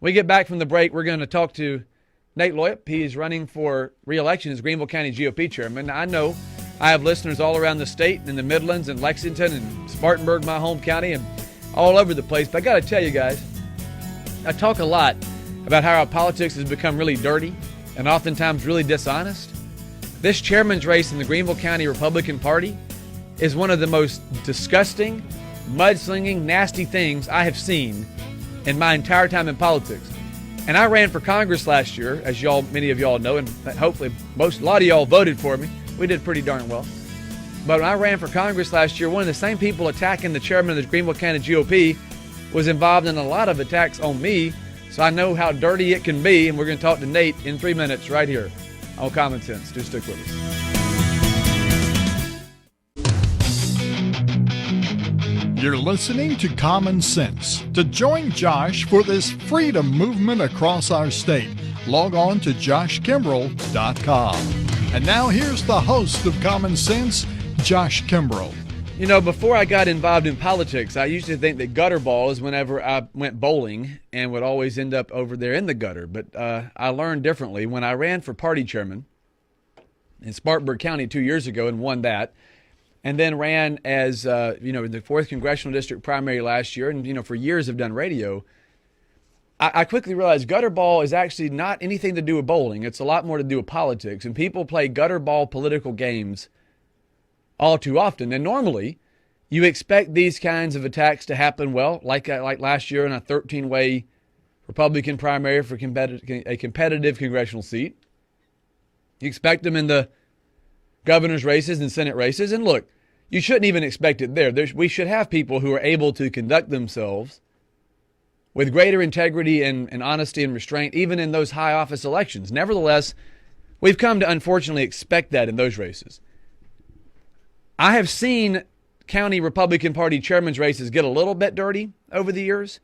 We get back from the break, we're going to talk to Nate Loyp. He is running for re-election as Greenville County GOP chairman. I know I have listeners all around the state, in the Midlands, and Lexington, and Spartanburg, my home county, and all over the place. But I got to tell you guys, I talk a lot about how our politics has become really dirty and oftentimes really dishonest. This chairman's race in the Greenville County Republican Party is one of the most disgusting, mud-slinging, nasty things I have seen in my entire time in politics. And I ran for Congress last year, as many of y'all know, and hopefully a lot of y'all voted for me. We did pretty darn well. But when I ran for Congress last year, one of the same people attacking the chairman of the Greenville County GOP was involved in a lot of attacks on me, so I know how dirty it can be, and we're going to talk to Nate in 3 minutes right here on Common Sense. Do stick with us. You're listening to Common Sense. To join Josh for this freedom movement across our state, log on to joshkimbrell.com. And now here's the host of Common Sense, Josh Kimbrell. You know, before I got involved in politics, I used to think that gutter ball is whenever I went bowling and would always end up over there in the gutter. But I learned differently. When I ran for party chairman in Spartanburg County 2 years ago and won that, and then ran as, in the 4th Congressional District primary last year, and, for years have done radio, I quickly realized gutter ball is actually not anything to do with bowling. It's a lot more to do with politics. And people play gutter ball political games all too often. And normally, you expect these kinds of attacks to happen, like last year in a 13-way Republican primary for a competitive congressional seat. You expect them in the governor's races and Senate races. And look, you shouldn't even expect it there. We should have people who are able to conduct themselves with greater integrity and honesty and restraint, even in those high office elections. Nevertheless, we've come to unfortunately expect that in those races. I have seen county Republican Party chairman's races get a little bit dirty over the years.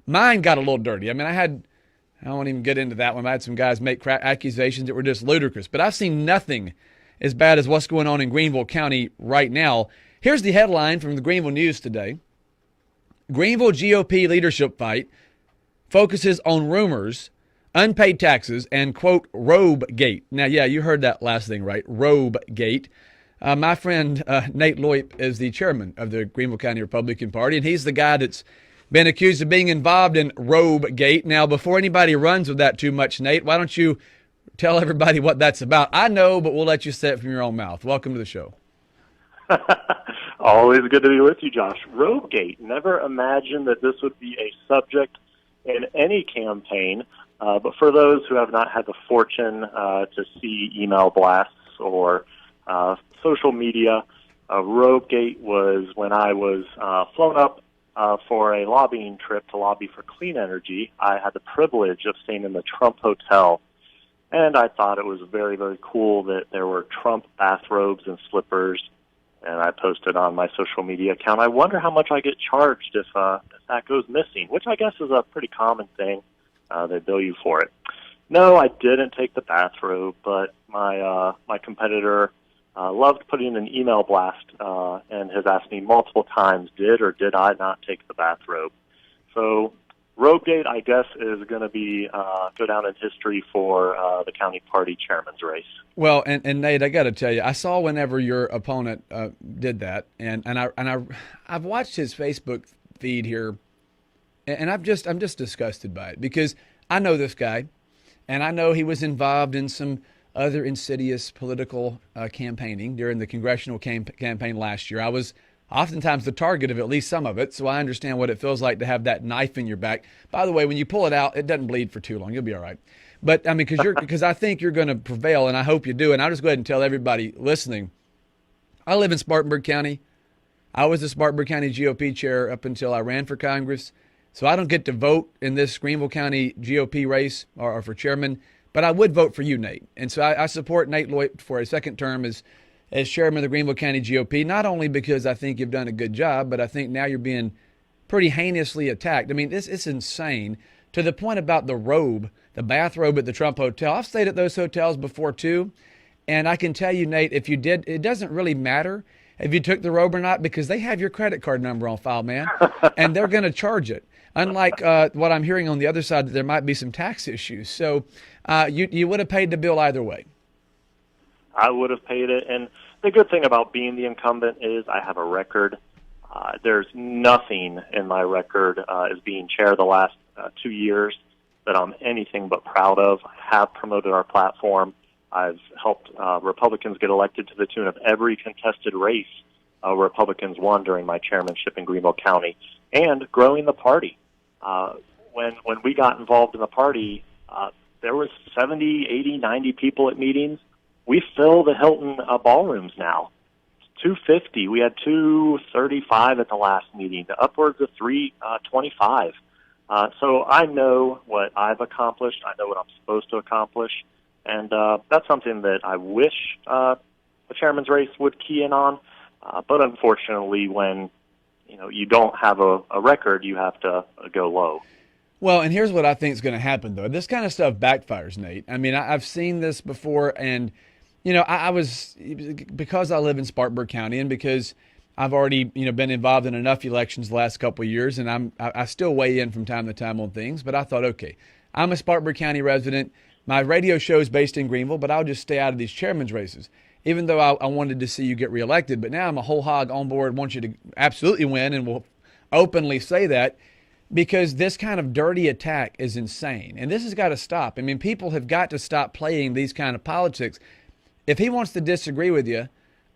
Mine got a little dirty. I won't even get into that one. I had some guys make accusations that were just ludicrous. But I've seen nothing as bad as what's going on in Greenville County right now. Here's the headline from the Greenville News today. Greenville GOP leadership fight focuses on rumors, unpaid taxes, and, quote, robe gate. Now, yeah, you heard that last thing right, robe gate. My friend Nate Loyp is the chairman of the Greenville County Republican Party, and he's the guy that's been accused of being involved in robe gate. Now, before anybody runs with that too much, Nate, why don't you tell everybody what that's about? I know, but we'll let you say it from your own mouth. Welcome to the show. Always good to be with you, Josh. Robegate. Never imagined that this would be a subject in any campaign, but for those who have not had the fortune to see email blasts or social media, Robegate was when I was flown up for a lobbying trip to lobby for clean energy. I had the privilege of staying in the Trump Hotel, and I thought it was very, very cool that there were Trump bathrobes and slippers. And I posted on my social media account, I wonder how much I get charged if that goes missing, which I guess is a pretty common thing. They bill you for it. No, I didn't take the bathrobe, but my competitor loved putting an email blast and has asked me multiple times, did or did I not take the bathrobe? So Robegate, I guess, is going to be go down in history for the county party chairman's race. Well, and Nate, I got to tell you, I saw whenever your opponent did that, and I've watched his Facebook feed here, and I'm just disgusted by it because I know this guy, and I know he was involved in some other insidious political campaigning during the congressional campaign last year. I was oftentimes the target of at least some of it, so I understand what it feels like to have that knife in your back. By the way, when you pull it out, it doesn't bleed for too long. You'll be all right. But because I think you're going to prevail, and I hope you do. And I'll just go ahead and tell everybody listening, I live in Spartanburg County. I was the Spartanburg County GOP chair up until I ran for Congress. So I don't get to vote in this Greenville County GOP race or for chairman, but I would vote for you, Nate. And so I support Nate Loyp for a second term as chairman of the Greenville County GOP, not only because I think you've done a good job, but I think now you're being pretty heinously attacked. I mean, it's insane to the point about the robe, the bathrobe at the Trump Hotel. I've stayed at those hotels before too, and I can tell you, Nate, if you did, it doesn't really matter if you took the robe or not because they have your credit card number on file, man, and they're going to charge it. Unlike what I'm hearing on the other side, that there might be some tax issues. So you would have paid the bill either way. I would have paid it. And the good thing about being the incumbent is I have a record. There's nothing in my record as being chair the last 2 years that I'm anything but proud of. I have promoted our platform. I've helped Republicans get elected to the tune of every contested race Republicans won during my chairmanship in Greenville County, and growing the party. When we got involved in the party, there was 70, 80, 90 people at meetings. We fill the Hilton ballrooms now. 250. We had 235 at the last meeting, upwards of 325. So I know what I've accomplished. I know what I'm supposed to accomplish. And that's something that I wish the chairman's race would key in on. But unfortunately, when you don't have a record, you have to go low. Well, and here's what I think is going to happen, though. This kind of stuff backfires, Nate. I mean, I've seen this before, and I was, because I live in Spartanburg County, and because I've already been involved in enough elections the last couple of years, and I still weigh in from time to time on things. But I thought, okay, I'm a Spartanburg County resident. My radio show is based in Greenville, but I'll just stay out of these chairman's races, even though I wanted to see you get reelected. But now I'm a whole hog on board, want you to absolutely win, and will openly say that, because this kind of dirty attack is insane. And this has got to stop. I mean, people have got to stop playing these kind of politics. If he wants to disagree with you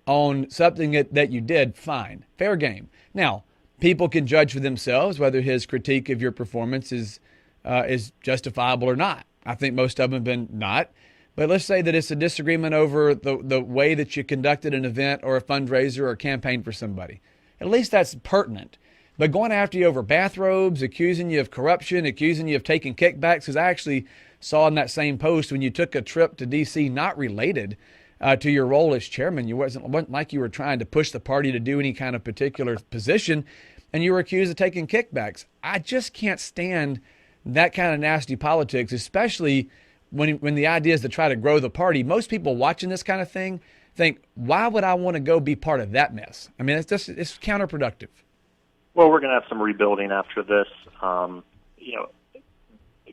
on something that you did, fine, fair game. Now, people can judge for themselves whether his critique of your performance is justifiable or not. I think most of them have been not. But let's say that it's a disagreement over the way that you conducted an event or a fundraiser or a campaign for somebody. At least that's pertinent. But going after you over bathrobes, accusing you of corruption, accusing you of taking kickbacks, because I actually saw in that same post when you took a trip to D.C. not related to your role as chairman. It wasn't like you were trying to push the party to do any kind of particular position, and you were accused of taking kickbacks. I just can't stand that kind of nasty politics, especially when the idea is to try to grow the party. Most people watching this kind of thing think, why would I want to go be part of that mess? I mean, it's counterproductive. Well, we're going to have some rebuilding after this.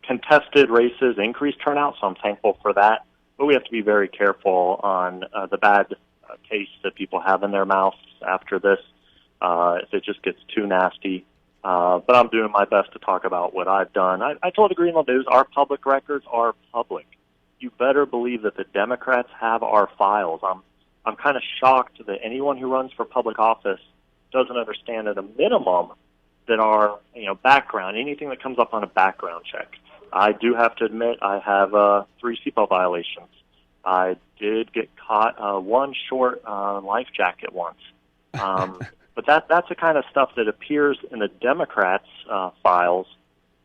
Contested races, increased turnout, so I'm thankful for that. But we have to be very careful on the bad taste that people have in their mouths after this, if it just gets too nasty. But I'm doing my best to talk about what I've done. I told the Greenville News, our public records are public. You better believe that the Democrats have our files. I'm kind of shocked that anyone who runs for public office doesn't understand at a minimum that our background, anything that comes up on a background check. I do have to admit I have 3 seatbelt violations. I did get caught one short life jacket once. But that's the kind of stuff that appears in the Democrats' files.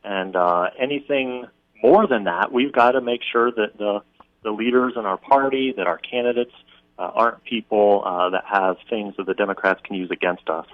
And anything more than that, we've got to make sure that the leaders in our party, that our candidates aren't people that have things that the Democrats can use against us.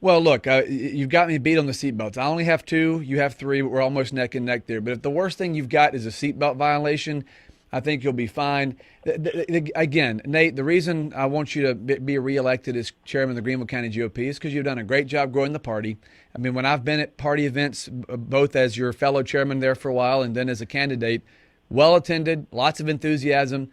Well, look, you've got me beat on the seatbelts. I only have 2, you have 3, but we're almost neck and neck there. But if the worst thing you've got is a seatbelt violation, I think you'll be fine. Again, Nate, the reason I want you to be reelected as chairman of the Greenville County GOP is because you've done a great job growing the party. I mean, when I've been at party events, both as your fellow chairman there for a while and then as a candidate, well attended, lots of enthusiasm.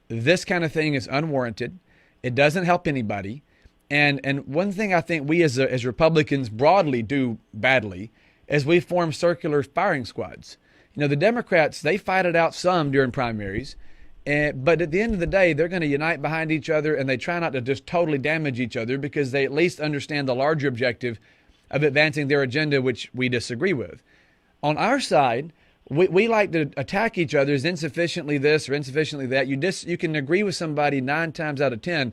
This kind of thing is unwarranted. It doesn't help anybody. And one thing I think we as Republicans broadly do badly is we form circular firing squads. The Democrats, they fight it out some during primaries, but at the end of the day, they're going to unite behind each other, and they try not to just totally damage each other because they at least understand the larger objective of advancing their agenda, which we disagree with. On our side, we like to attack each other as insufficiently this or insufficiently that. You can agree with somebody 9 times out of 10,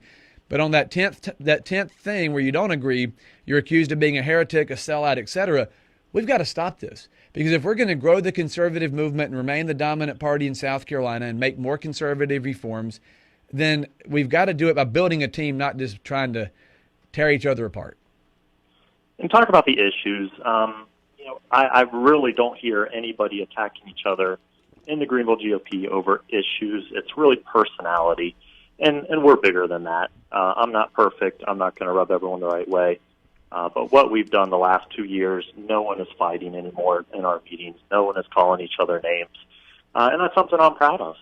but on that 10th thing where you don't agree, you're accused of being a heretic, a sellout, etc. We've got to stop this. Because if we're going to grow the conservative movement and remain the dominant party in South Carolina and make more conservative reforms, then we've got to do it by building a team, not just trying to tear each other apart. And talk about the issues. I really don't hear anybody attacking each other in the Greenville GOP over issues. It's really personality. And we're bigger than that. I'm not perfect. I'm not going to rub everyone the right way. But what we've done the last 2 years, no one is fighting anymore in our meetings. No one is calling each other names. And that's something I'm proud of.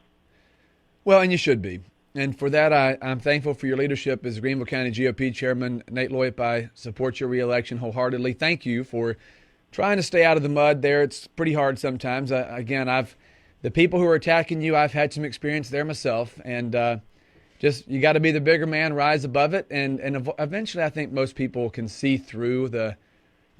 Well, and you should be. And for that, I'm thankful for your leadership as Greenville County GOP Chairman. Nate Loip, I support your reelection wholeheartedly. Thank you for trying to stay out of the mud there. It's pretty hard sometimes. The people who are attacking you, I've had some experience there myself. And just you got to be the bigger man, rise above it. And eventually I think most people can see through the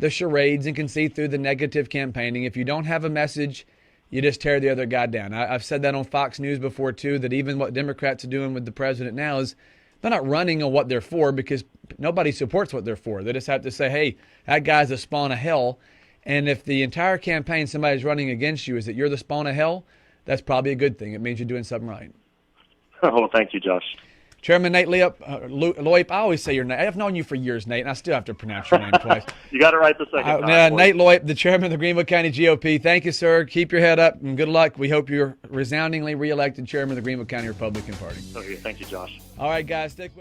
charades and can see through the negative campaigning. If you don't have a message, you just tear the other guy down. I've said that on Fox News before, too, that even what Democrats are doing with the president now is they're not running on what they're for because nobody supports what they're for. They just have to say, hey, that guy's a spawn of hell. And if the entire campaign somebody's running against you is that you're the spawn of hell, that's probably a good thing. It means you're doing something right. Oh, thank you, Josh. Chairman Nate Loip, I always say your name. I've known you for years, Nate, and I still have to pronounce your name twice. You got it right the second time. Nate Loip, the chairman of the Greenville County GOP. Thank you, sir. Keep your head up and good luck. We hope you're resoundingly reelected chairman of the Greenville County Republican Party. Okay, thank you, Josh. All right, guys, stick with